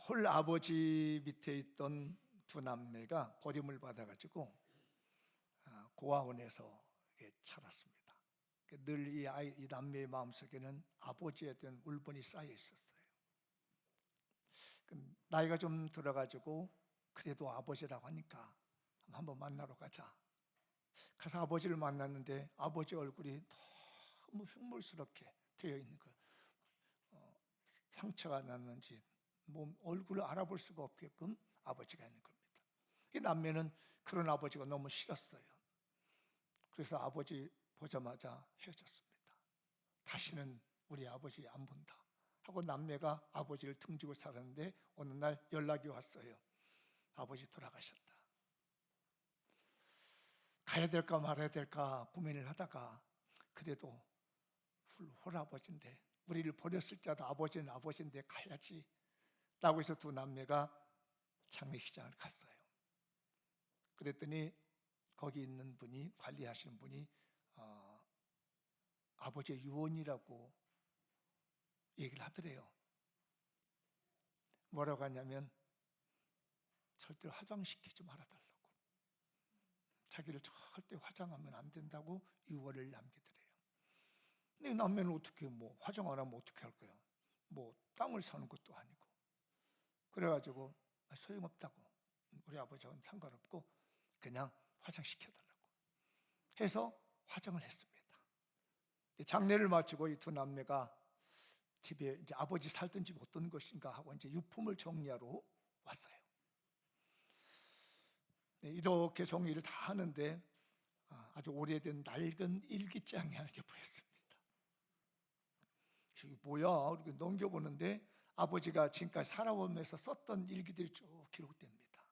홀 아버지 밑에 있던 두 남매가 버림을 받아가지고 고아원에서 자랐습니다. 늘 이 남매의 마음속에는 아버지에 대한 울분이 쌓여 있었어요. 나이가 좀 들어가지고 그래도 아버지라고 하니까 한번 만나러 가자. 가서 아버지를 만났는데 아버지 얼굴이 너무 흉물스럽게 되어 있는 거예요. 상처가 났는지 몸 얼굴을 알아볼 수가 없게끔 아버지가 있는 겁니다. 이 남매는 그런 아버지가 너무 싫었어요. 그래서 아버지 보자마자 헤어졌습니다. 다시는 우리 아버지 안 본다 하고 남매가 아버지를 등지고 살았는데 어느 날 연락이 왔어요. 아버지 돌아가셨다. 가야 될까 말아야 될까 고민을 하다가 그래도 홀아버지인데 우리를 버렸을지라도 아버지는 아버지인데 가야지 라고 해서 두 남매가 장례식장을 갔어요. 그랬더니 거기 있는 분이, 관리하시는 분이 아버지의 유언이라고 얘기를 하더래요. 뭐라고 하냐면 절대로 화장시키지 말아달라고, 자기를 절대 화장하면 안 된다고 유언을 남기더래요. 근데 남매는 어떻게 화장 안 하면 어떻게 할 거야? 땅을 사는 것도 아니고. 그래가지고 소용없다고, 우리 아버지하고는 상관없고 그냥 화장시켜달라고 해서 화장을 했습니다. 장례를 마치고 이 두 남매가 집에 이제 아버지 살던 집 어떤 것인가 하고 이제 유품을 정리하러 왔어요. 이렇게 정리를 다 하는데 아주 오래된 낡은 일기장이 하나 보였습니다. 이게 뭐야? 이렇게 넘겨보는데 아버지가 지금까지 살아오면서 썼던 일기들이 쭉 기록됩니다.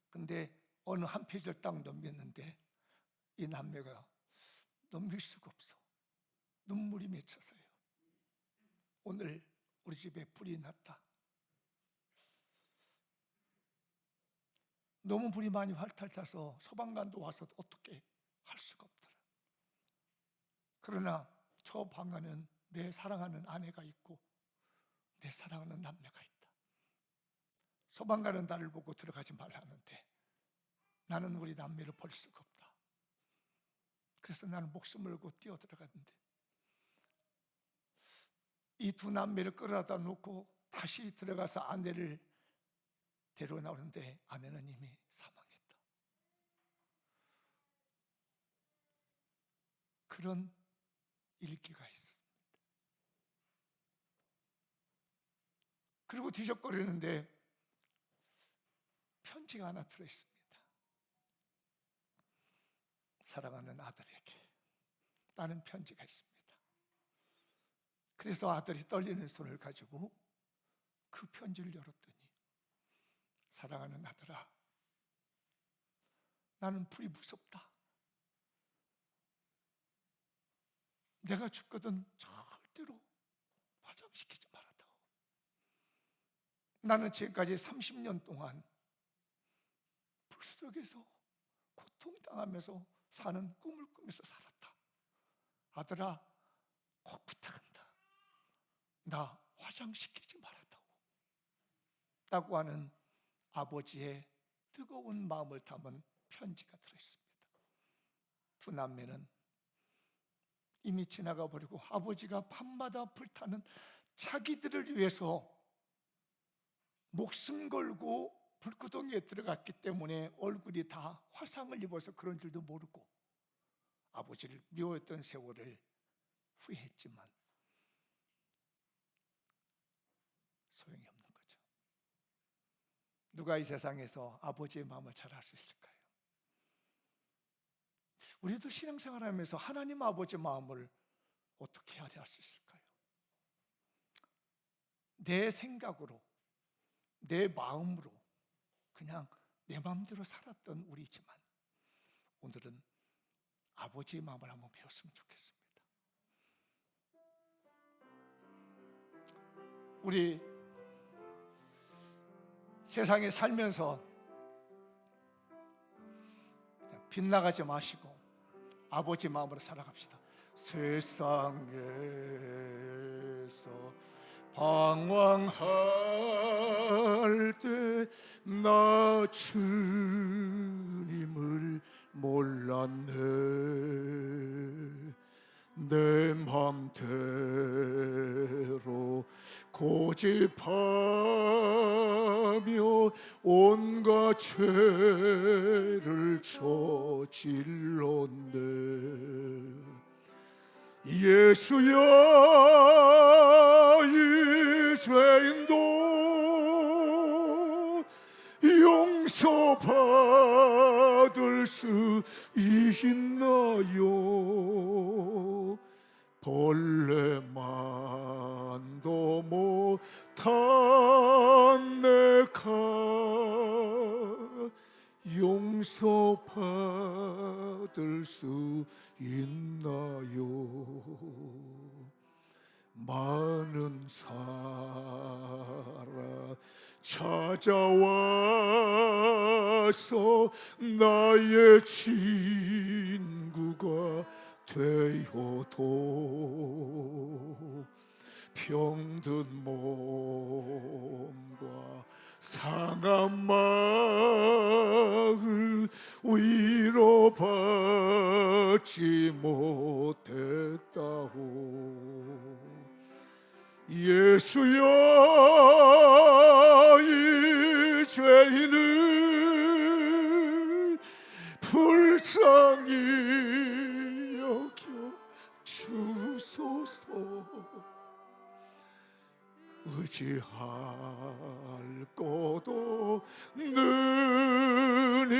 근데 어느 한 페이지를 딱 넘겼는데 이 남매가 넘길 수가 없어. 눈물이 맺혀서요. 오늘 우리 집에 불이 났다. 너무 불이 많이 활탈타서 소방관도 와서 어떻게 할 수가 없더라. 그러나 저 방 안에는 내 사랑하는 아내가 있고 내 사랑하는 남매가 있다. 소방관은 나를 보고 들어가지 말라는데 나는 우리 남매를 버릴 수가 없다. 그래서 나는 목숨을 걸고 뛰어 들어갔는데 이 두 남매를 끌어다 놓고 다시 들어가서 아내를 데리고 나오는데 아내는 이미 사망했다. 그런 일기가 있습니다. 그리고 뒤적거리는데 편지가 하나 들어있습니다. 사랑하는 아들에게 라는 편지가 있습니다. 그래서 아들이 떨리는 손을 가지고 그 편지를 열었더니 사랑하는 아들아, 나는 불이 무섭다. 내가 죽거든 절대로 화장시키지 말아다오. 나는 지금까지 30년 동안 불 속에서 고통당하면서 사는 꿈을 꾸면서 살았다. 아들아, 꼭 부탁한다. 나 화장시키지 말아다오. 라고 하는 아버지의 뜨거운 마음을 담은 편지가 들어있습니다. 두 남매는 이미 지나가 버리고 아버지가 밤마다 불타는 자기들을 위해서 목숨 걸고 불구덩이에 들어갔기 때문에 얼굴이 다 화상을 입어서 그런 줄도 모르고 아버지를 미워했던 세월을 후회했지만 소용이 없는 거죠. 누가 이 세상에서 아버지의 마음을 잘 알 수 있을까요? 우리도 신앙생활하면서 하나님 아버지의 마음을 어떻게 알 수 있을까요? 내 생각으로, 내 마음으로 그냥 내 마음대로 살았던 우리지만 오늘은 아버지의 마음을 한번 배웠으면 좋겠습니다. 우리 세상에 살면서 빗나가지 마시고 아버지 마음으로 살아갑시다. 세상에서 방황할 방황할 때 나 주님을 몰랐네. 내 맘대로 고집하며 온갖 죄를 저질렀네. 예수야, 이 죄인도 용서받을 수 있나요? 벌레만도 못한 내가 용서받을 수 있나요? 많은 사람 찾아와서 나의 친구가 되어도 병든 몸과 상한 마음 위로받지 못했다고. 예수여, 이 죄인을 불쌍히 여겨 주소서. 의지할 것도 느니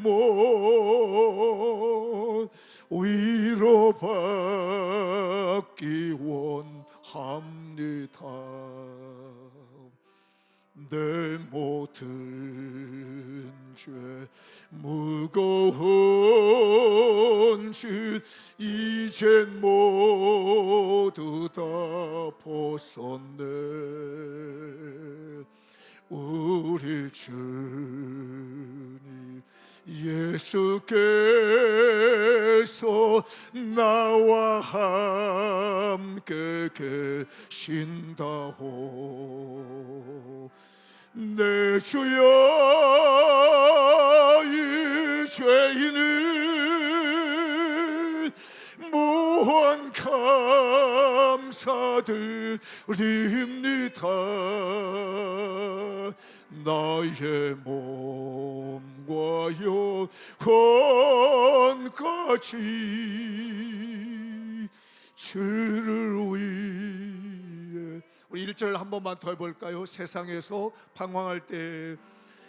못 위로받기 원합니다. 내 모든 죄 무거운 짓 이젠 모두 다 벗었네. 우리 주님 예수께서 나와 함께 계신다고. 내 주여, 이 죄인은 무한 감사드립니다. 나의 몸과 영혼까지 주를 위해. 우리 1절 한 번만 더 해볼까요? 세상에서 방황할 때,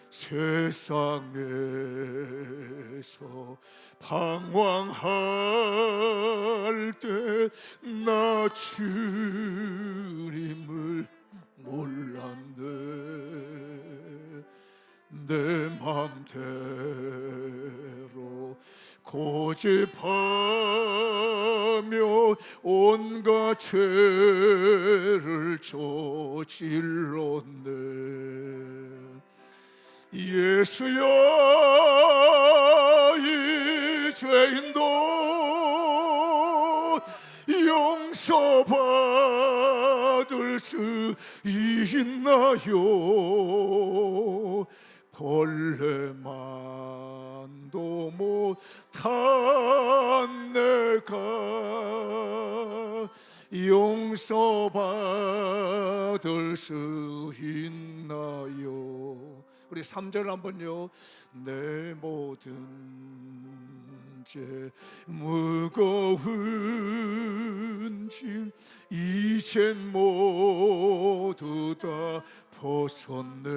세상에서 방황할 때 나 주님을 몰랐네. 내 맘대로 고집하며 온갖 죄를 저질렀네. 예수여, 이 죄인도 용서받을 수 있나요? 벌레만도 못한 내가 용서받을 수 있나요? 우리 3절 한번요. 내 모든 죄 무거운 짐 이젠 모두 다 벗었네.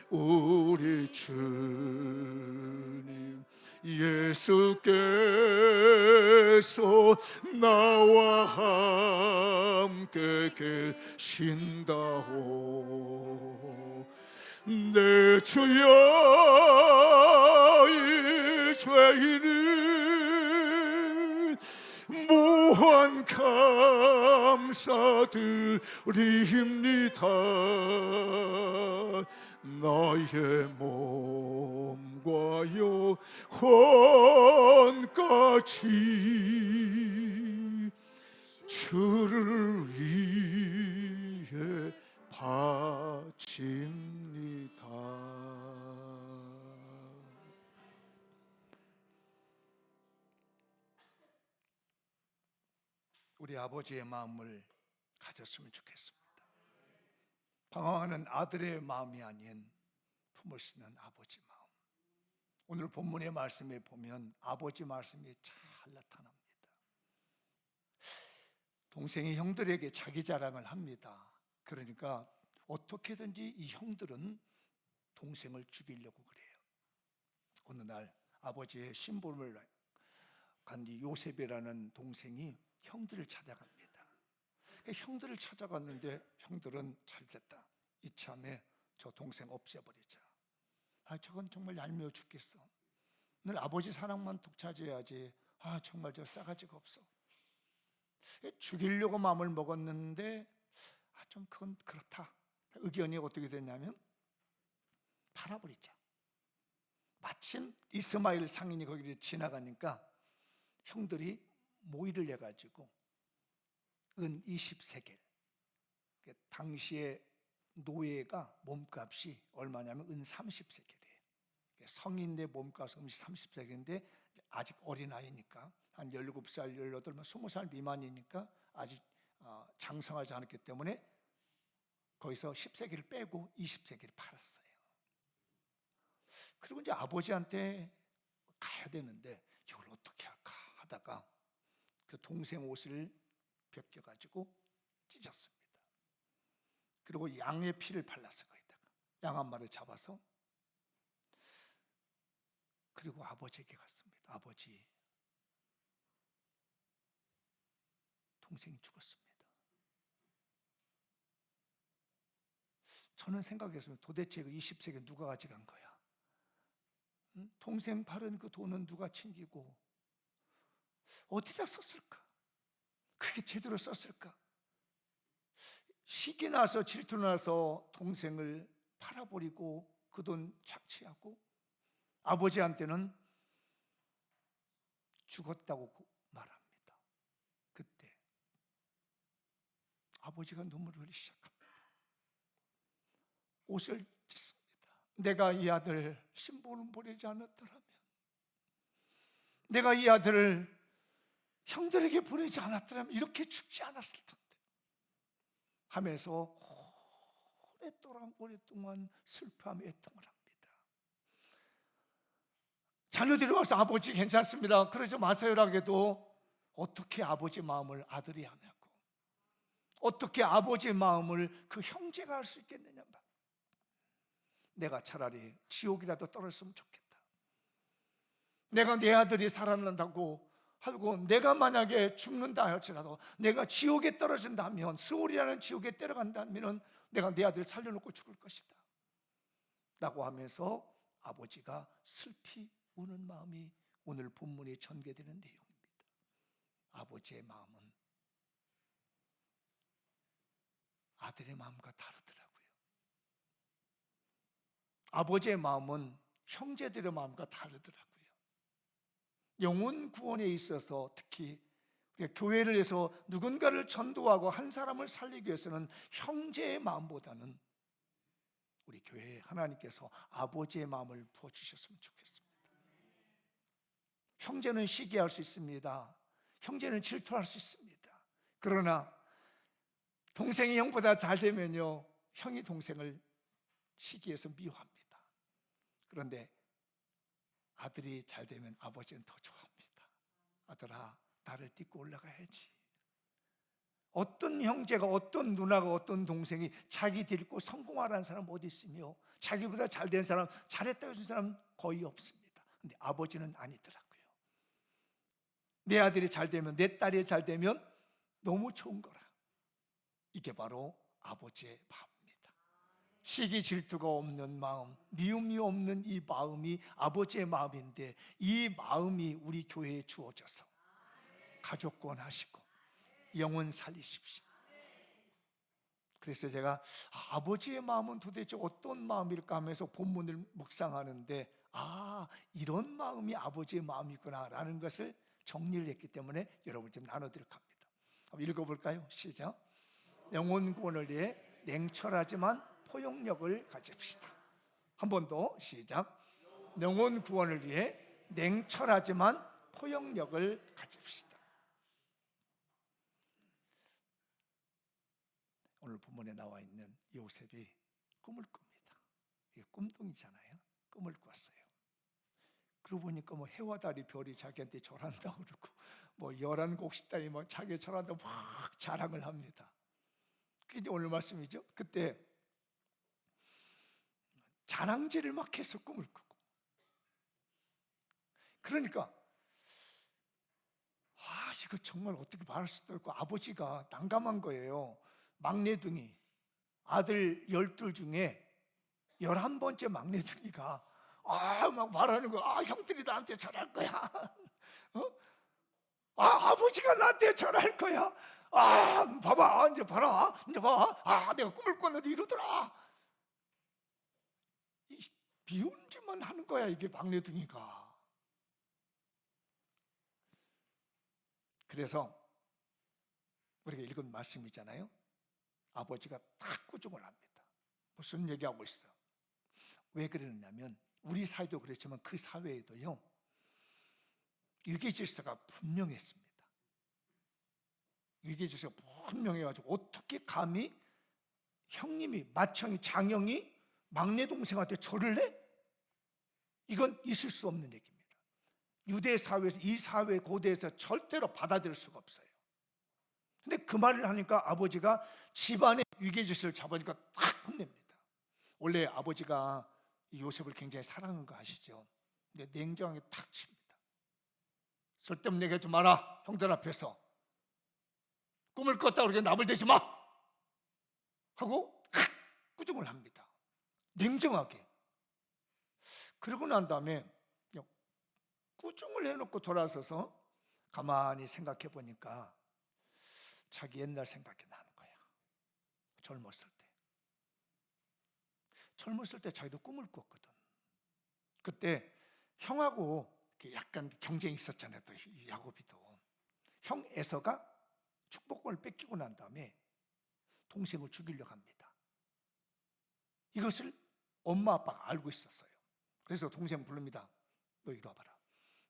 우리 주님 예수께서 나와 함께 계신다고. 내 주여, 이 죄인은 무한 감사드립니다. 나의 몸과 영혼까지 주를 위해 바칩니다. 우리 아버지의 마음을 가졌으면 좋겠습니다. 방황하는 아들의 마음이 아닌 품을 수 있는 아버지 마음. 오늘 본문의 말씀에 보면 아버지 말씀이 잘 나타납니다. 동생이 형들에게 자기 자랑을 합니다. 그러니까 어떻게든지 이 형들은 동생을 죽이려고 그래요. 어느 날 아버지의 심부름을 간 이 요셉이라는 동생이 형들을 찾아갑니다. 형들을 찾아갔는데 형들은 잘 됐다. 이참에 저 동생 없애버리자. 저건 정말 얄미워 죽겠어. 늘 아버지 사랑만 독차지해야지. 정말 저 싸가지가 없어. 죽이려고 마음을 먹었는데 좀 그건 그렇다. 의견이 어떻게 됐냐면 팔아버리자. 마침 이스마엘 상인이 거기를 지나가니까 형들이 모의를 내가지고 은 20세겔, 당시에 노예가 몸값이 얼마냐면 은 30세겔이에요. 성인의 몸값은 30세겔인데 아직 어린아이니까 한 17살, 18, 20살 미만이니까 아직 장성하지 않았기 때문에 거기서 10세겔을 빼고 20세겔을 팔았어요. 그리고 이제 아버지한테 가야 되는데 이걸 어떻게 할까 하다가 그 동생 옷을 벗겨가지고 찢었습니다. 그리고 양의 피를 발랐어. 거기다가 양 한 마리 잡아서 그리고 아버지에게 갔습니다. 아버지, 동생이 죽었습니다. 저는 생각했습니다. 도대체 그 20세기 누가 가져간 거야? 동생 팔은 그 돈은 누가 챙기고 어디다 썼을까? 그게 제대로 썼을까? 시기 나서 질투 나서 동생을 팔아버리고 그 돈 착취하고 아버지한테는 죽었다고 말합니다. 그때 아버지가 눈물을 흘리기 시작합니다. 옷을 찢습니다. 내가 이 아들 신부름 보내지 않았더라면, 내가 이 아들을 형들에게 보내지 않았더라면 이렇게 죽지 않았을 텐데 하면서 오랫동안 슬퍼하며 애통을 합니다. 자녀들이 와서 아버지 괜찮습니다, 그러지 마세요라고 해도 어떻게 아버지 마음을 아들이 하냐고, 어떻게 아버지 마음을 그 형제가 할 수 있겠느냐. 내가 차라리 지옥이라도 떨어졌으면 좋겠다. 내가 내 아들이 살아난다고 하고 내가 만약에 죽는다 할지라도 내가 지옥에 떨어진다면, 스올이라는 지옥에 때려간다면 내가 내 아들을 살려놓고 죽을 것이다 라고 하면서 아버지가 슬피 우는 마음이 오늘 본문에 전개되는 내용입니다. 아버지의 마음은 아들의 마음과 다르더라고요. 아버지의 마음은 형제들의 마음과 다르더라고요. 영혼 구원에 있어서 특히 우리가 교회를 해서 누군가를 전도하고 한 사람을 살리기 위해서는 형제의 마음보다는 우리 교회에 하나님께서 아버지의 마음을 부어주셨으면 좋겠습니다. 형제는 시기할 수 있습니다. 형제는 질투할 수 있습니다. 그러나 동생이 형보다 잘 되면요, 형이 동생을 시기해서 미워합니다. 그런데 아들이 잘 되면 아버지는 더 좋아합니다. 아들아, 나를 딛고 올라가야지. 어떤 형제가, 어떤 누나가, 어떤 동생이 자기 딛고 성공하라는 사람 어디 있으며 자기보다 잘 된 사람, 잘했다고 해준 사람 거의 없습니다. 근데 아버지는 아니더라고요. 내 아들이 잘 되면, 내 딸이 잘 되면 너무 좋은 거라. 이게 바로 아버지의 마음입니다. 시기 질투가 없는 마음, 미움이 없는 이 마음이 아버지의 마음인데, 이 마음이 우리 교회에 주어져서 가족 구원하시고 영혼 살리십시오. 그래서 제가 아버지의 마음은 도대체 어떤 마음일까 하면서 본문을 묵상하는데, 이런 마음이 아버지의 마음이구나 라는 것을 정리를 했기 때문에 여러분 좀 나눠드릴까 합니다. 한번 읽어볼까요? 시작. 영혼 구원을 위해 냉철하지만 포용력을 가집시다. 한 번 더 시작. 영혼 구원을 위해 냉철하지만 포용력을 가집시다. 오늘 본문에 나와 있는 요셉이 꿈을 꿉니다. 이게 꿈동이잖아요. 꿈을 꿨어요. 그러고 보니까 뭐 해와 달이 별이 자기한테 절한다고 그러고 뭐 11곡 식당이 뭐 자기에 절한다고 막 자랑을 합니다. 그게 이제 오늘 말씀이죠. 그때 자랑질을 막 해서 꿈을 꾸고, 그러니까 이거 정말 어떻게 말할 수도 없고 아버지가 난감한 거예요. 막내둥이 아들 12 중에 11번째 막내둥이가 막 말하는 거야. 형들이 나한테 절할 거야. 아버지가 나한테 절할 거야. 봐봐, 이제 봐라, 이제 봐. 내가 꿈을 꿨는데 이러더라. 비운 짓만 하는 거야, 이게 막내둥이가. 그래서 우리가 읽은 말씀이잖아요. 아버지가 딱 꾸중을 합니다. 무슨 얘기하고 있어? 왜 그러냐면 우리 사회도 그렇지만 그 사회에도요, 위계 질서가 분명했습니다. 위계 질서가 분명해가지고 어떻게 감히 형님이, 맏형이, 장형이 막내 동생한테 절을 해? 이건 있을 수 없는 얘기입니다. 유대 사회에서, 이 사회 고대에서 절대로 받아들일 수가 없어요. 근데 그 말을 하니까 아버지가 집안의 위계 질서를 잡으니까 탁 혼냅니다. 원래 아버지가 요셉을 굉장히 사랑한 거 아시죠? 근데 냉정하게 탁 칩니다. 쓸데없는 얘기 하지 마라. 형들 앞에서 꿈을 꿨다 그렇게 나불대지 마 하고 탁 꾸중을 합니다. 냉정하게. 그러고 난 다음에 꾸중을 해놓고 돌아서서 가만히 생각해 보니까 자기 옛날 생각이 나는 거야. 젊었을 때 자기도 꿈을 꿨거든. 그때 형하고 약간 경쟁이 있었잖아요. 또 야곱이도. 형 에서가 축복권을 뺏기고 난 다음에 동생을 죽이려고 합니다. 이것을 엄마 아빠가 알고 있었어요. 그래서 동생 부릅니다. 너 이리 와봐라.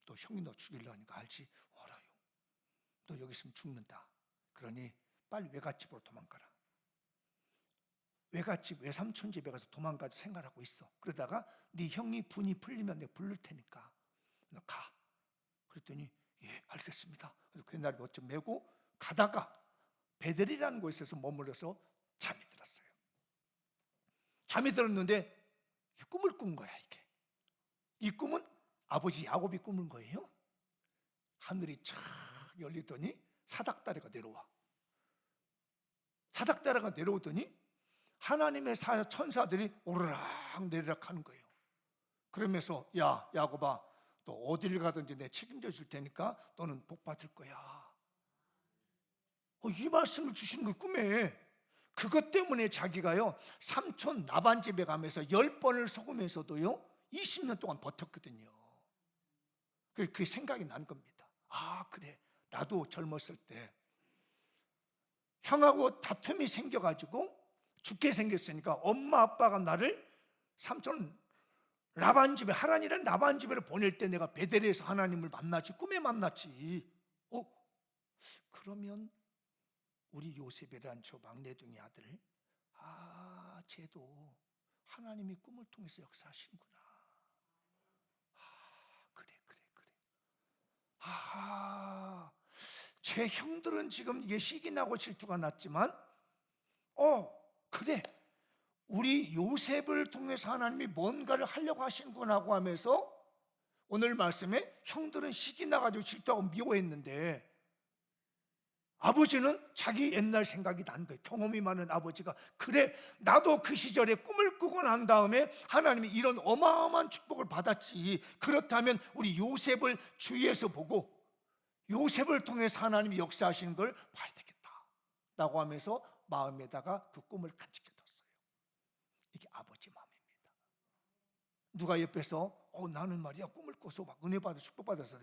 너 형이 너 죽이려고 하니까 알지? 알아요. 너 여기 있으면 죽는다. 그러니 빨리 외갓집으로 도망가라. 외갓집, 외삼촌 집에 가서 도망가서 생활하고 있어. 그러다가 네 형이 분이 풀리면 내가 부를 테니까 너 가. 그랬더니 예, 알겠습니다. 그래서 그날 어쩜 메고 가다가 베델이라는 곳에서 머물러서 잠이 들었어요. 잠이 들었는데 꿈을 꾼 거야, 이게. 이 꿈은 아버지 야곱이 꾸는 거예요. 하늘이 쫙 열리더니 사닥다리가 내려와. 사닥다리가 내려오더니 하나님의 천사들이 오르락 내리락 하는 거예요. 그러면서 야 야곱아, 너 어디를 가든지 내 책임져 줄 테니까 너는 복 받을 거야. 이 말씀을 주시는 거예요, 꿈에. 그것 때문에 자기가요, 삼촌 라반 집에 가면서 10번을 속으면서도요 20년 동안 버텼거든요. 그 생각이 난 겁니다. 그래, 나도 젊었을 때 형하고 다툼이 생겨가지고 죽게 생겼으니까 엄마 아빠가 나를 삼촌 라반 집에, 하란이라는 라반 집에 보낼 때 내가 베델에서 하나님을 만나지, 꿈에 만났지. 그러면 우리 요셉이란 저 막내둥이 아들, 쟤도 하나님이 꿈을 통해서 역사하시는구나. 그래. 제 형들은 지금 이게 시기 나고 질투가 났지만 그래, 우리 요셉을 통해서 하나님이 뭔가를 하려고 하시는구나 하고 하면서 오늘 말씀에 형들은 시기 나가지고 질투하고 미워했는데 아버지는 자기 옛날 생각이 난 거예요. 경험이 많은 아버지가 그래, 나도 그 시절에 꿈을 꾸고 난 다음에 하나님이 이런 어마어마한 축복을 받았지. 그렇다면 우리 요셉을 주위에서 보고 요셉을 통해서 하나님이 역사하시는 걸 봐야 되겠다 라고 하면서 마음에다가 그 꿈을 간직해뒀어요. 이게 아버지 마음입니다. 누가 옆에서 나는 말이야 꿈을 꿔서 막 은혜 받아 축복 받아서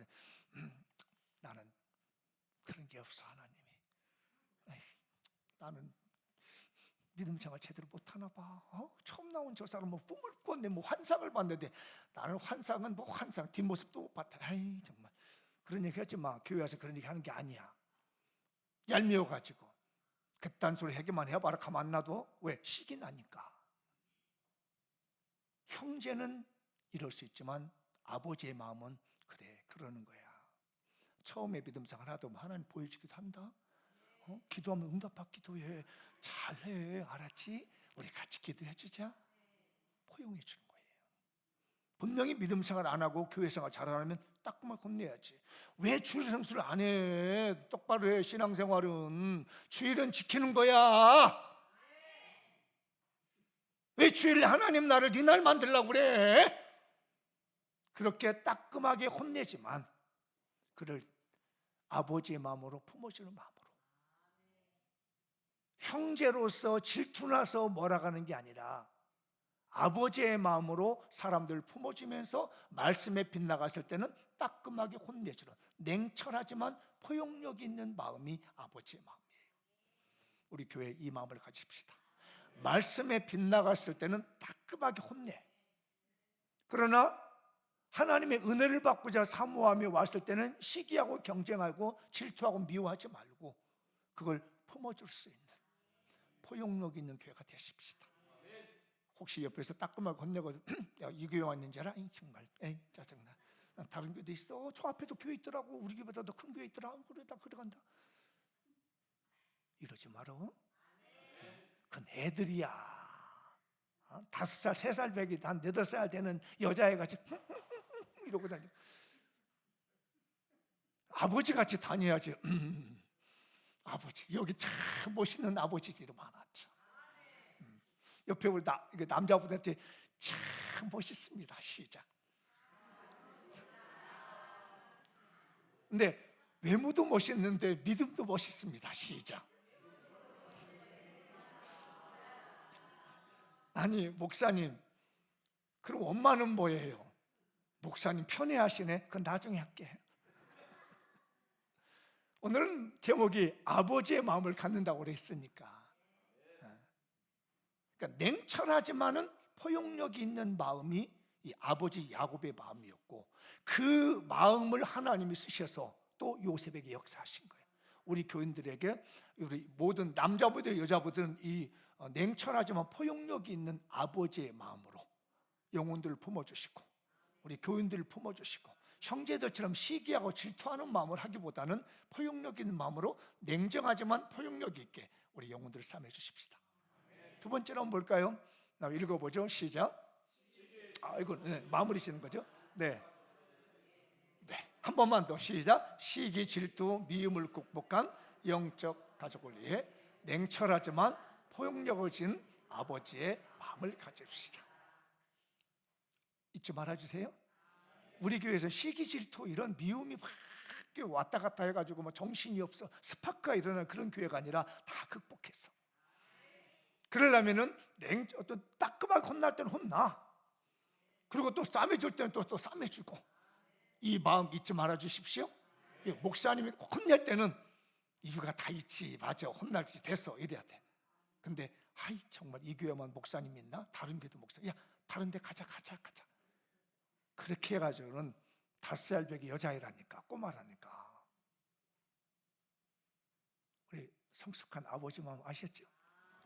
나는 그런 게 없어. 하나님이 나는 믿음 생활 제대로 못하나 봐. 처음 나온 저 사람은 꿈을 꿨네, 뭐 환상을 봤는데 나는 환상은 뭐 환상 뒷모습도 못 봤다. 아이 정말 그런 얘기 하지 마. 교회 와서 그런 얘기 하는 게 아니야. 얄미워가지고 그딴 소리 하기만 해봐라. 가만 놔둬. 왜? 식이 나니까. 형제는 이럴 수 있지만 아버지의 마음은 그래 그러는 거야. 처음에 믿음 생활 하다 보면 하나님 보여주기도 한다. 기도하면 응답받기도 해. 잘해. 알았지? 우리 같이 기도해 주자. 포용해 주는 거예요. 분명히 믿음 생활 안 하고 교회 생활 잘 안 하면 따끔하게 혼내야지. 왜 주일 성수를 안 해? 똑바로 해. 신앙생활은 주일은 지키는 거야. 왜 주일에 하나님 나를 네 날 만들려고 그래? 그렇게 따끔하게 혼내지만 그를 아버지의 마음으로 품어주는 마음으로, 형제로서 질투나서 몰아가는 게 아니라 아버지의 마음으로 사람들을 품어주면서 말씀에 빗나갔을 때는 따끔하게 혼내주는, 냉철하지만 포용력 있는 마음이 아버지의 마음이에요. 우리 교회 이 마음을 가집시다. 말씀에 빗나갔을 때는 따끔하게 혼내. 그러나 하나님의 은혜를 받고자 사모하며 왔을 때는 시기하고 경쟁하고 질투하고 미워하지 말고 그걸 품어줄 수 있는 포용력 있는 교회가 되십시다. 혹시 옆에서 따끔하게 혼내거든. 야, 이 교회 왔는지 알아? 정말 짜증나. 난 다른 교회도 있어. 저 앞에도 교회 있더라고. 우리 교회보다 더 큰 교회 있더라. 그래 간다. 이러지 말어. 그건 애들이야. 5살, 3살 배기 한 8살 되는 여자애같이 이러고 다니. 아버지같이 다녀야지. 아버지, 여기 참 멋있는 아버지들이 많았죠. 옆에 우리 남자분한테 참 멋있습니다. 시작. 근데 외모도 멋있는데 믿음도 멋있습니다. 시작. 아니 목사님, 그럼 엄마는 뭐예요? 목사님 편애하시네. 그건 나중에 할게. 오늘은 제목이 아버지의 마음을 갖는다고 그랬으니까. 그러니까 냉철하지만은 포용력이 있는 마음이 이 아버지 야곱의 마음이었고, 그 마음을 하나님이 쓰셔서 또 요셉에게 역사하신 거예요. 우리 교인들에게, 우리 모든 남자분들 여자분들은 이 냉철하지만 포용력이 있는 아버지의 마음으로 영혼들을 품어주시고 우리 교인들을 품어주시고 형제들처럼 시기하고 질투하는 마음을 하기보다는 포용력 있는 마음으로 냉정하지만 포용력 있게 우리 영혼들을 삼해 주십시다. 두 번째로 한번 볼까요? 읽어보죠. 시작. 이건 마무리 짓는 거죠. 네, 한 번만 더. 시작. 시기, 질투, 미움을 극복한 영적 가족을 위해 냉철하지만 포용력을 진 아버지의 마음을 가집시다. 잊지 말아주세요. 우리 교회에서 시기, 질투 이런 미움이 막 왔다 갔다 해가지고 뭐 정신이 없어 스파크가 일어나는 그런 교회가 아니라 다 극복했어. 그러려면은 어떤 따끔하게 혼날 때는 혼나. 그리고 또 싸매줄 때는 또 싸매주고. 이 마음 잊지 말아 주십시오. 목사님이 혼낼 때는 이유가 다 있지. 맞아, 혼날지 됐어 이래야 돼. 근데 정말 이 교회만 목사님 있나? 다른 교회도 목사님. 야, 다른 데 가자. 그렇게 해가지고는 5살 배기 여자애라니까, 꼬마라니까. 우리 성숙한 아버지 마음 아셨죠?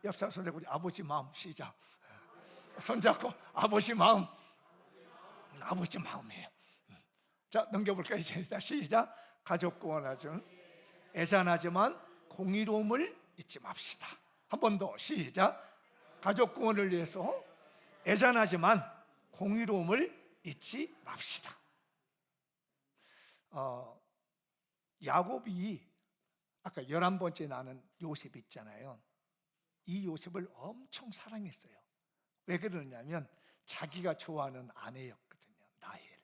옆 사람 손잡고 우리 아버지 마음 시작. 손잡고 아버지 마음. 아버지 마음이에요. 자, 넘겨볼까요? 이제 시작. 가족 구원하준 애잔하지만 공의로움을 잊지 맙시다. 한 번 더. 시작. 가족 구원을 위해서 애잔하지만 공의로움을 잊지 맙시다. 야곱이 아까 11번째 낳은 요셉 있잖아요. 이 요셉을 엄청 사랑했어요. 왜 그러냐면 자기가 좋아하는 아내였거든요. 라헬.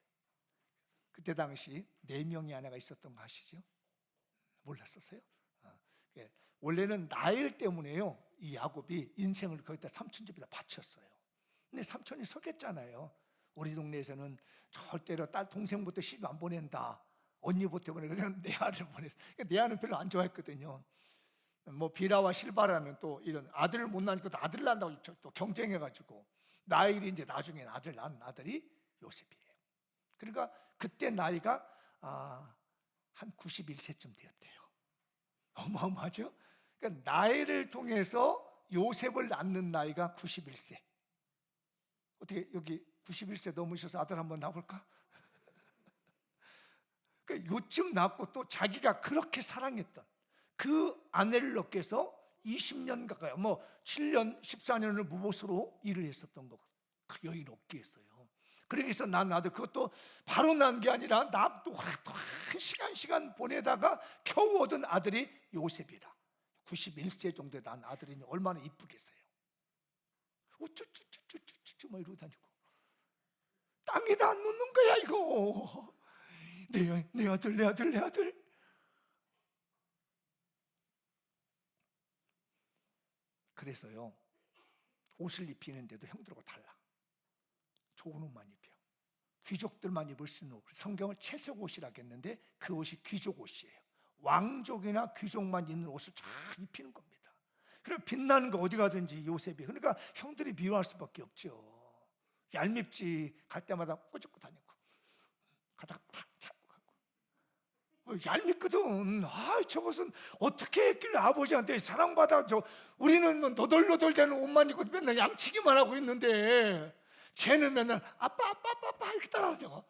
그때 당시 4명의 아내가 있었던 거 아시죠? 몰랐었어요? 원래는 라헬 때문에요, 이 야곱이 인생을 거기다 삼촌 집에다 바쳤어요. 근데 삼촌이 속였잖아요. 우리 동네에서는 절대로 딸 동생부터 시집 안 보낸다, 언니부터 보내. 그래서 내 아를 보냈어. 내 아는 별로 안 좋아했거든요. 뭐 비라와 실바라는 또 이런 아들을 못 낳으니까 또 아들 낳는다고 또 경쟁해가지고 나일이 이제 나중에 아들 낳은 아들이 요셉이에요. 그러니까 그때 나이가 한 91세쯤 되었대요. 어마어마하죠? 그러니까 나이를 통해서 요셉을 낳는 나이가 91세. 어떻게 여기 91세 넘으셔서 아들 한번 낳아볼까? 그러니까 요쯤 낳고 또 자기가 그렇게 사랑했던 그 아내를 낳기 위해서 20년 가까이 7년 14년을 무보수로 일을 했었던 거, 그 여인 얻기 위해서요. 그래서 난 아들, 그것도 바로 난 게 아니라 나도 한 시간 보내다가 겨우 얻은 아들이 요셉이라. 91세 정도에 난 아들이니 얼마나 이쁘겠어요. 우쭈쭈쭈쭈쭈쭈 뭐 이러고 다니고 땅에다 안 놓는 거야 이거. 내 아들. 그래서요, 옷을 입히는데도 형들하고 달라. 좋은 옷만 입혀. 귀족들만 입을 수 있는 옷, 성경을 채색 옷이라고 했는데 그 옷이 귀족 옷이에요. 왕족이나 귀족만 입는 옷을 쫙 입히는 겁니다. 그리고 빛나는 거 어디 가든지 요셉이. 그러니까 형들이 미워할 수밖에 없죠. 얄밉지. 갈 때마다 꾸짖고 다니고 가다가 탁 잡고 가고. 얄밉거든. 저것은 어떻게 했길래 아버지한테 사랑받아. 우리는 너덜너덜 되는 옷만 입고 맨날 양치기만 하고 있는데 쟤는 맨날 아빠 이렇게 따라하죠.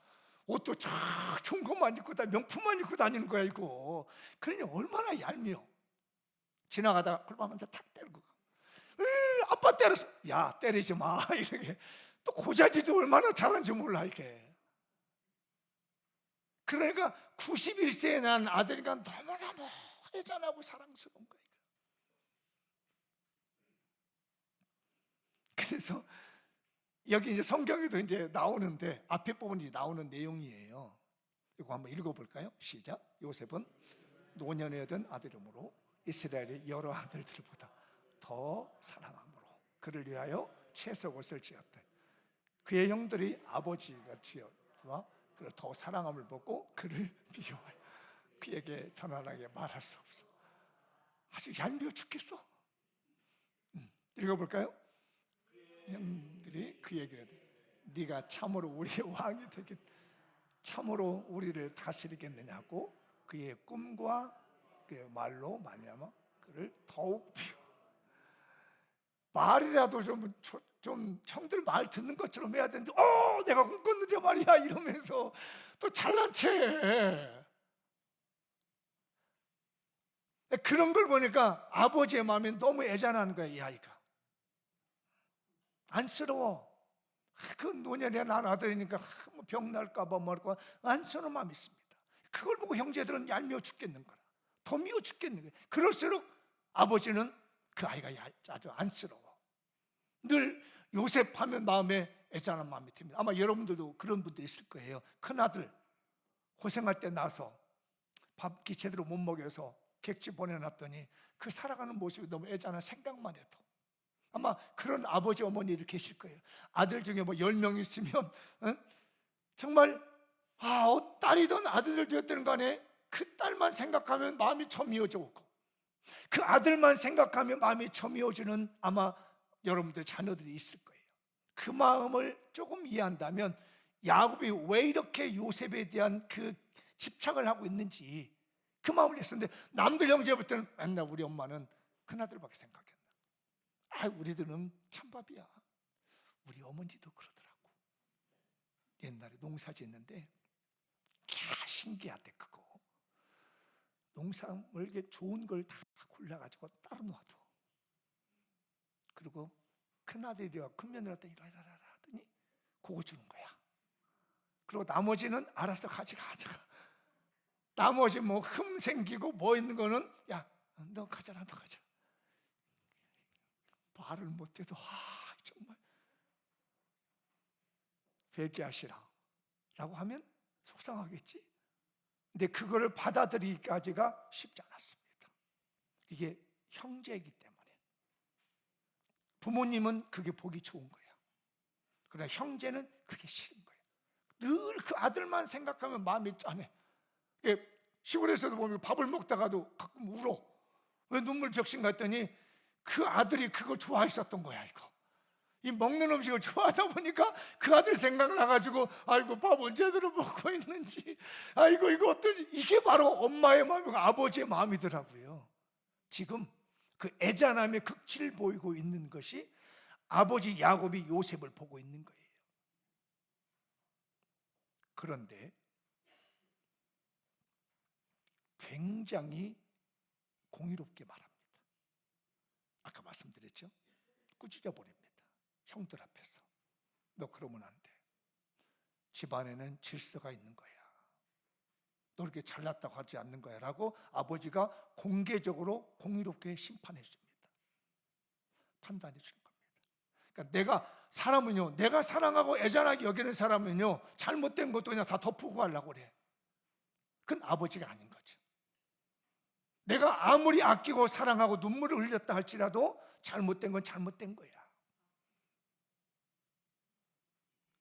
옷도 쫙 좋은 것만 입고 명품만 입고 다니는 거야 이거. 그러니 얼마나 얄미워. 지나가다가 골반한테 탁 때리고 아빠 때렸어. 야 때리지 마 이렇게. 또 고자질도 얼마나 잘하는지 몰라 이게. 그러니까 91세에 난 아들이가 너무너무 애잔하고 사랑스러운 거예요. 그래서 여기 이제 성경에도 이제 나오는데 앞에 부분이 나오는 내용이에요. 이거 한번 읽어볼까요? 시작. 요셉은 노년에 얻은 아들이므로 이스라엘의 여러 아들들보다 더 사랑함으로 그를 위하여 채색 옷을 지었다. 그의 형들이 아버지같이 그를 더 사랑함을 보고 그를 미워하여 그에게 편안하게 말할 수 없어. 아주 얄미워 죽겠어. 읽어볼까요? 형들이 그 얘기를 해요. 네가 참으로 우리의 왕이 되겠, 참으로 우리를 다스리겠느냐고 그의 꿈과 그의 말로 말미암아 그를 더욱 미워. 말이라도 좀 형들 말 듣는 것처럼 해야 되는데 내가 꿈꿨는데 말이야 이러면서 또 잘난 체해. 그런 걸 보니까 아버지의 마음이 너무 애잔한 거야. 이 아이가 안쓰러워. 그 노년에 난 아들이니까 병 날까 봐 뭐랄까 안쓰러운 마음이 있습니다. 그걸 보고 형제들은 얄미워 죽겠는 거라. 더 미워 죽겠는 거야. 그럴수록 아버지는 그 아이가 아주 안쓰러워. 늘 요셉 하면 마음에 애잔한 마음이 듭니다. 아마 여러분들도 그런 분들 있을 거예요. 큰아들 고생할 때 나서 밥기 제대로 못 먹여서 객지 보내놨더니 그 살아가는 모습이 너무 애잔한 생각만 해도 아마 그런 아버지 어머니들 계실 거예요. 아들 중에 10명 있으면 정말 딸이든 아들들 되었든 간에 그 딸만 생각하면 마음이 저미워져 오고 그 아들만 생각하면 마음이 저미워지는 아마 여러분들 자녀들이 있을 거예요. 그 마음을 조금 이해한다면 야곱이 왜 이렇게 요셉에 대한 그 집착을 하고 있는지 그 마음을 했었는데 남들 형제부터는 맨날 우리 엄마는 큰아들밖에 생각했나. 우리들은 찬밥이야. 우리 어머니도 그러더라고. 옛날에 농사 짓는데 신기하대. 그거 농산물 이렇게 좋은 걸 다 골라가지고 따로 놔둬. 그리고 큰아들이와 큰며느리한테 이러라 하더니 그거 주는 거야. 그리고 나머지는 알아서 가져가. 나머지 흠 생기고 있는 거는 야 너 가져라. 말을 못해도 정말 회개하시라 라고 하면 속상하겠지. 근데 그거를 받아들이기까지가 쉽지 않았습니다. 이게 형제이기 때문에. 부모님은 그게 보기 좋은 거야. 그러나 형제는 그게 싫은 거야. 늘 그 아들만 생각하면 마음이 짠해. 시골에서도 보면 밥을 먹다가도 가끔 울어. 왜 눈물 적신가 했더니 그 아들이 그걸 좋아했었던 거야. 이거 이 먹는 음식을 좋아하다 보니까 그 아들 생각나가지고 아이고 밥 언제들은 먹고 있는지, 아이고 이거 어떨지. 이게 바로 엄마의 마음이고 아버지의 마음이더라고요. 지금 그 애잔함의 극치를 보이고 있는 것이 아버지 야곱이 요셉을 보고 있는 거예요. 그런데 굉장히 공의롭게 말합니다. 아까 말씀드렸죠? 꾸짖어 버립니다. 형들 앞에서 너 그러면 안 돼. 집안에는 질서가 있는 거야. 너 이렇게 잘났다고 하지 않는 거야 라고 아버지가 공개적으로 공의롭게 심판해 줍니다. 판단해 주는 겁니다. 그러니까 내가 사랑하고 애잔하게 여기는 사람은요, 잘못된 것도 그냥 다 덮고 가려고 그래. 그건 아버지가 아닌 거죠. 내가 아무리 아끼고 사랑하고 눈물을 흘렸다 할지라도 잘못된 건 잘못된 거야.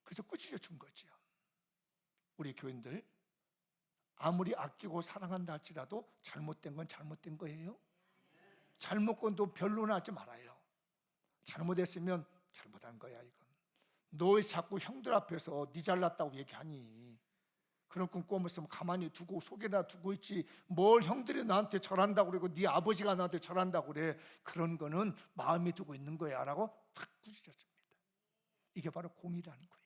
그래서 꾸짖어 준 거죠. 우리 교인들 아무리 아끼고 사랑한다 할지라도 잘못된 건 잘못된 거예요. 잘못건도 별로나 하지 말아요. 잘못했으면 잘못한 거야. 이건 너 왜 자꾸 형들 앞에서 네 잘났다고 얘기하니? 그런 꿈 꾸면서 가만히 두고 속에다 두고 있지 뭘 형들이 나한테 절한다고 그러고 네 아버지가 나한테 절한다고 그래. 그런 거는 마음에 두고 있는 거야 라고 탁 꾸짖어줍니다. 이게 바로 공의라는 거예요.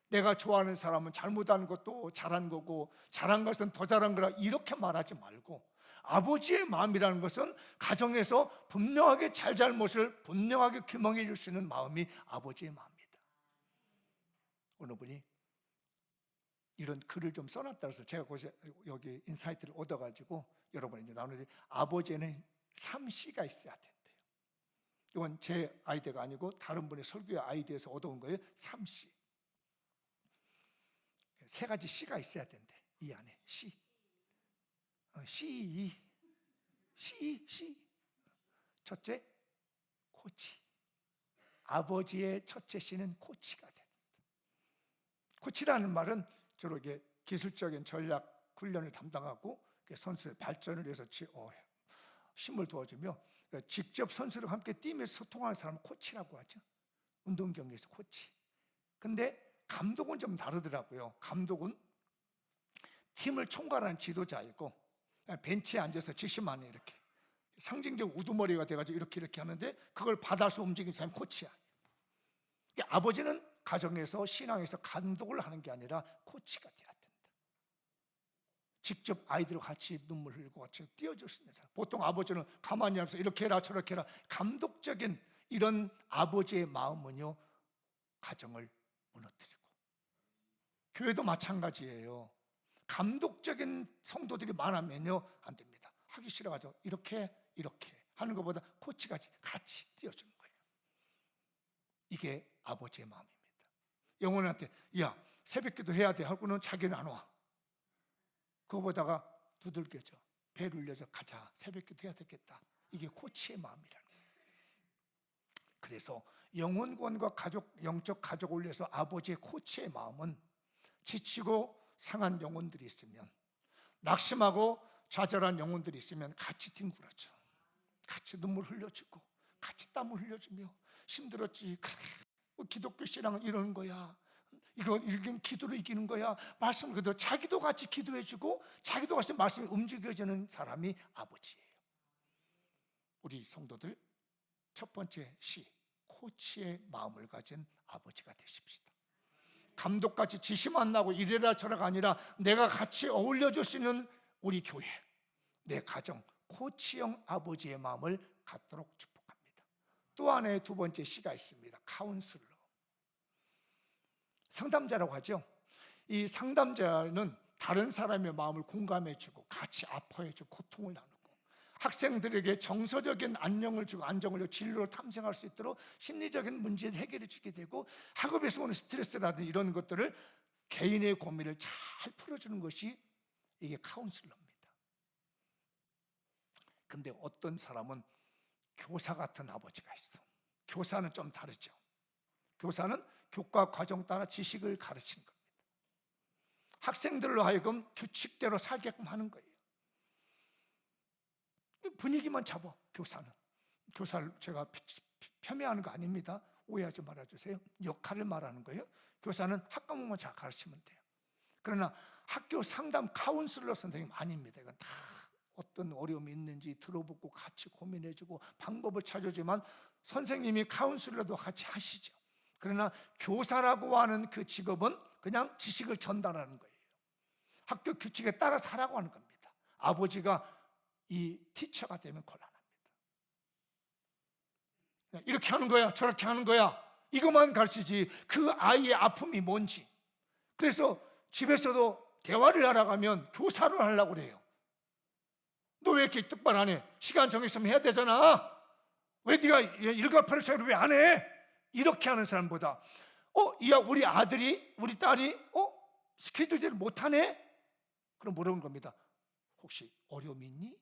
내가 좋아하는 사람은 잘못한 것도 잘한 거고 잘한 것은 더 잘한 거라 이렇게 말하지 말고, 아버지의 마음이라는 것은 가정에서 분명하게 잘잘못을 분명하게 규명해 줄 수 있는 마음이 아버지의 마음입니다. 어느 분이 이런 글을 좀 써놨다 해서 제가 여기 인사이트를 얻어가지고 여러분이 이제 나누는데, 아버지에는 3C가 있어야 된대요. 이건 제 아이디어가 아니고 다른 분의 설교의 아이디어에서 얻어온 거예요. 3C. 세 가지 C가 있어야 된대. 이 안에 C. C. 첫째, 코치. 아버지의 첫째 C는 코치가 된다. 코치라는 말은 주로 이게 기술적인 전략 훈련을 담당하고 선수의 발전을 위해서 힘을 도와주며 직접 선수랑 함께 뛰면서 소통하는 사람을 코치라고 하죠. 운동 경기에서 코치. 근데 감독은 좀 다르더라고요. 감독은 팀을 총괄하는 지도자이고 벤치에 앉아서 지시만 해. 이렇게 상징적 우두머리가 돼가지고 이렇게 하는데 그걸 받아서 움직이는 사람이 코치야. 아버지는 가정에서 신앙에서 감독을 하는 게 아니라 코치가 돼야 된다. 직접 아이들과 같이 눈물 흘리고 같이 띄워줄 수 있는 사람. 보통 아버지는 가만히 앉아서 이렇게 해라 저렇게 해라, 감독적인 이런 아버지의 마음은요, 가정을 무너뜨리고, 교회도 마찬가지예요. 감독적인 성도들이 많으면요 안 됩니다. 하기 싫어가지고 이렇게 하는 것보다 코치가 같이 띄워주는 거예요. 이게 아버지의 마음입니다. 영혼한테 야 새벽기도 해야 돼 하고는 자기는 안 와. 그거보다가 두들겨져, 배를 올려서 가자, 새벽기도 해야 되겠다. 이게 코치의 마음이라는 거예요. 그래서 영혼권과 영적 가족을 위해서 아버지의 코치의 마음은 지치고 상한 영혼들이 있으면, 낙심하고 좌절한 영혼들이 있으면 같이 뒹굴어져, 같이 눈물 흘려주고 같이 땀을 흘려주며 힘들었지, 그래 기독교 신앙은 이러는 거야, 이거 읽으면 기도로 이기는 거야, 말씀 그대로 자기도 같이 기도해주고 자기도 같이 말씀이 움직여지는 사람이 아버지예요. 우리 성도들 첫 번째 C, 코치의 마음을 가진 아버지가 되십시다. 감독같이 지시만 나고 이래라 저래가 아니라 내가 같이 어울려줄 수 있는 우리 교회, 내 가정, 코치형 아버지의 마음을 갖도록 축복합니다. 또 하나의 두 번째 C가 있습니다. 카운슬러, 상담자라고 하죠. 이 상담자는 다른 사람의 마음을 공감해주고 같이 아파해주고 고통을 나누고 학생들에게 정서적인 안녕을 주고 안정을 주고 진로를 탐색할 수 있도록 심리적인 문제를 해결해 주게 되고, 학업에서 오는 스트레스라든지 이런 것들을 개인의 고민을 잘 풀어주는 것이 이게 카운슬러입니다. 근데 어떤 사람은 교사 같은 아버지가 있어. 교사는 좀 다르죠. 교사는 교과 과정 따라 지식을 가르치는 겁니다. 학생들로 하여금 규칙대로 살게끔 하는 거예요. 분위기만 잡아. 교사를 제가 폄훼하는 거 아닙니다. 오해하지 말아주세요. 역할을 말하는 거예요. 교사는 학과목만 잘 가르치면 돼요. 그러나 학교 상담 카운슬러 선생님 아닙니다. 이건 다 어떤 어려움이 있는지 들어보고 같이 고민해주고 방법을 찾아주지만 선생님이 카운슬러도 같이 하시죠. 그러나 교사라고 하는 그 직업은 그냥 지식을 전달하는 거예요. 학교 규칙에 따라 살라고 하는 겁니다. 아버지가 이 티처가 되면 곤란합니다. 이렇게 하는 거야, 저렇게 하는 거야, 이것만 가르치지 그 아이의 아픔이 뭔지. 그래서 집에서도 대화를 하러 가면 교사를 하려고 그래요. 너 왜 이렇게 똑바로 안 해? 시간 정했으면 해야 되잖아. 왜 네가 일과표를 왜 안 해? 이렇게 하는 사람보다 야, 우리 아들이, 우리 딸이 스케줄대로 못하네? 그럼 물어보는 겁니다. 혹시 어려움이 있니?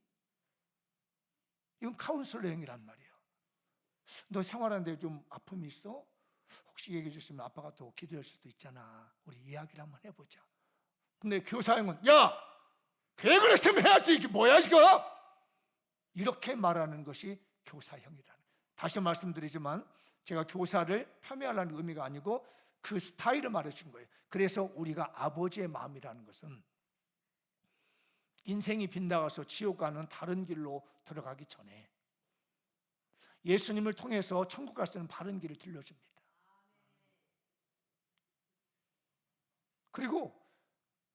이건 카운슬러 행위란 말이에요. 너 생활하는데 좀 아픔이 있어? 혹시 얘기해 주시면 아빠가 또 기도할 수도 있잖아. 우리 이야기를 한번 해보자. 근데 교사형은 야! 계획을 했으면 해야지. 이게 뭐야 이거? 이렇게 말하는 것이 교사형이라는 거예요. 다시 말씀드리지만 제가 교사를 폄훼하려는 의미가 아니고 그 스타일을 말해준 거예요. 그래서 우리가 아버지의 마음이라는 것은 인생이 빗나가서 지옥 가는 다른 길로 들어가기 전에 예수님을 통해서 천국 갈 수 있는 바른 길을 들려줍니다. 그리고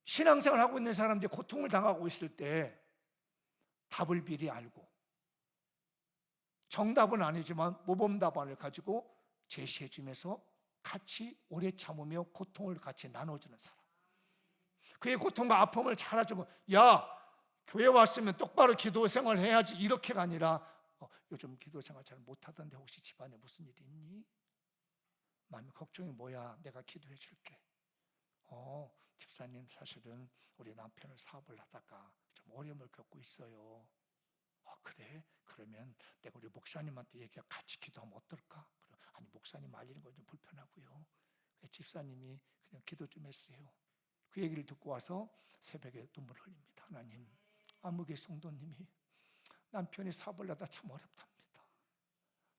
신앙생활 하고 있는 사람들이 고통을 당하고 있을 때 답을 미리 알고 정답은 아니지만 모범 답안을 가지고 제시해 주면서 같이 오래 참으며 고통을 같이 나눠주는 사람, 그의 고통과 아픔을 잘 알아주고 야, 교회 왔으면 똑바로 기도 생활 해야지, 이렇게가 아니라 요즘 기도 생활 잘 못하던데 혹시 집안에 무슨 일이 있니? 마음의 걱정이 뭐야? 내가 기도해 줄게. 집사님 사실은 우리 남편을 사업을 하다가 좀 어려움을 겪고 있어요. 그래? 그러면 내가 우리 목사님한테 얘기하고 같이 기도하면 어떨까? 아니, 목사님 알리는 건 좀 불편하고요. 집사님이 그냥 기도 좀 했어요. 그 얘기를 듣고 와서 새벽에 눈물을 흘립니다. 하나님, 아무개 성도님이 남편이 사업을 하다 참 어렵답니다.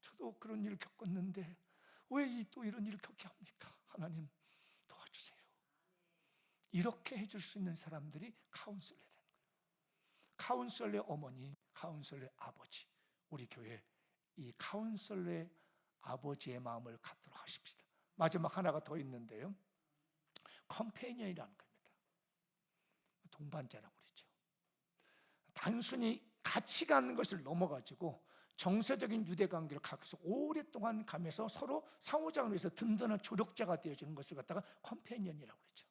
저도 그런 일을 겪었는데 왜 또 이런 일을 겪게 합니까? 하나님 도와주세요. 이렇게 해줄 수 있는 사람들이 카운슬러라는 거예요. 카운슬러의 어머니, 카운슬러의 아버지, 우리 교회 이 카운슬러의 아버지의 마음을 갖도록 하십시다. 마지막 하나가 더 있는데요, 컴패니언이라는 겁니다. 동반자라고 그러죠. 단순히 같이 가는 것을 넘어가지고 정서적인 유대관계를 갖고서 오랫동안 가면서 서로 상호작용을 위해서 든든한 조력자가 되어주는 것을 갖다가 컴패니언이라고 그러죠.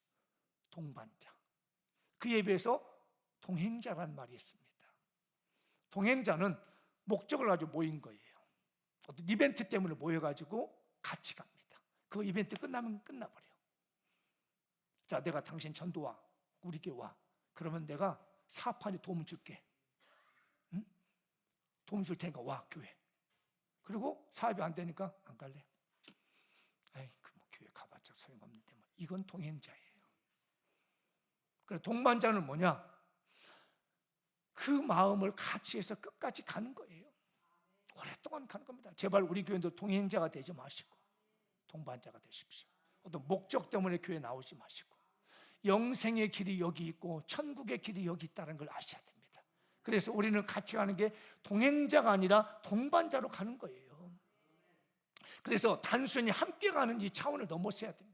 동반자. 그에 비해서 동행자라는 말이 있습니다. 동행자는 목적을 가지고 모인 거예요. 어떤 이벤트 때문에 모여가지고 같이 갑니다. 그 이벤트 끝나면 끝나버려. 자, 내가 당신 전도와 우리 교회 와. 그러면 내가 사업하는 도움 줄게. 응? 도움 줄 테니까 와, 교회. 그리고 사업이 안 되니까 안 갈래. 에이, 뭐 교회 가봤자 소용없는데 뭐. 이건 동행자예요. 그래, 동반자는 뭐냐? 그 마음을 같이 해서 끝까지 가는 거예요. 오랫동안 가는 겁니다. 제발 우리 교회도 동행자가 되지 마시고 동반자가 되십시오. 어떤 목적 때문에 교회 나오지 마시고 영생의 길이 여기 있고 천국의 길이 여기 있다는 걸 아셔야 됩니다. 그래서 우리는 같이 가는 게 동행자가 아니라 동반자로 가는 거예요. 그래서 단순히 함께 가는 이 차원을 넘어서야 됩니다.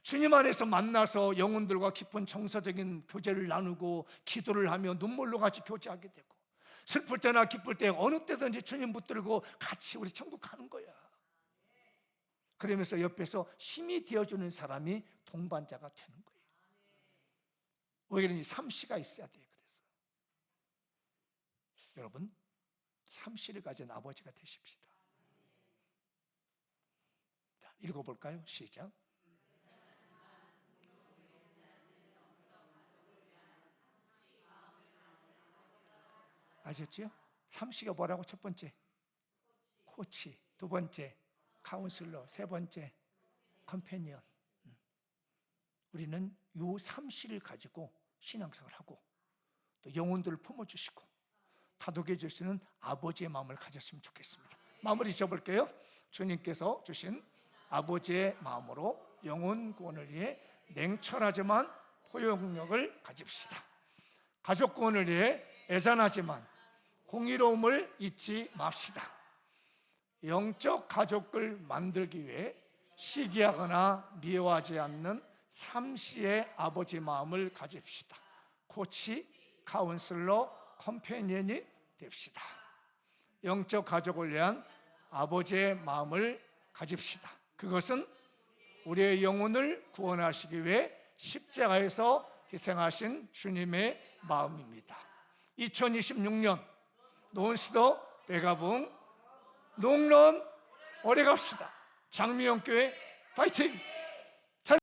주님 안에서 만나서 영혼들과 깊은 정서적인 교제를 나누고 기도를 하며 눈물로 같이 교제하게 되고 슬플 때나 기쁠 때 어느 때든지 주님 붙들고 같이 우리 천국 가는 거야. 그러면서 옆에서 힘이 되어주는 사람이 동반자가 되는 거예요. 왜 그러니 삼시가 있어야 돼요. 그래서 여러분, 삼시를 가진 아버지가 되십시다. 자, 읽어볼까요? 시작. 아셨죠? 삼시가 뭐라고? 첫 번째 코치, 두 번째 카운슬러, 세 번째 컴패니언. 우리는 요 삼시를 가지고 신앙생활을 하고 또 영혼들을 품어주시고 다독여 주시는 아버지의 마음을 가졌으면 좋겠습니다. 마무리 지어볼게요. 주님께서 주신 아버지의 마음으로 영혼 구원을 위해 냉철하지만 포용력을 가집시다. 가족 구원을 위해 애잔하지만 공의로움을 잊지 맙시다. 영적 가족을 만들기 위해 시기하거나 미워하지 않는 삼시의 아버지 마음을 가집시다. 코치, 카운슬러, 컴패니언이 됩시다. 영적 가족을 위한 아버지의 마음을 가집시다. 그것은 우리의 영혼을 구원하시기 위해 십자가에서 희생하신 주님의 마음입니다. 2026년 노원시도 백아붕 농론 오래 갑시다. 장미영교회 파이팅!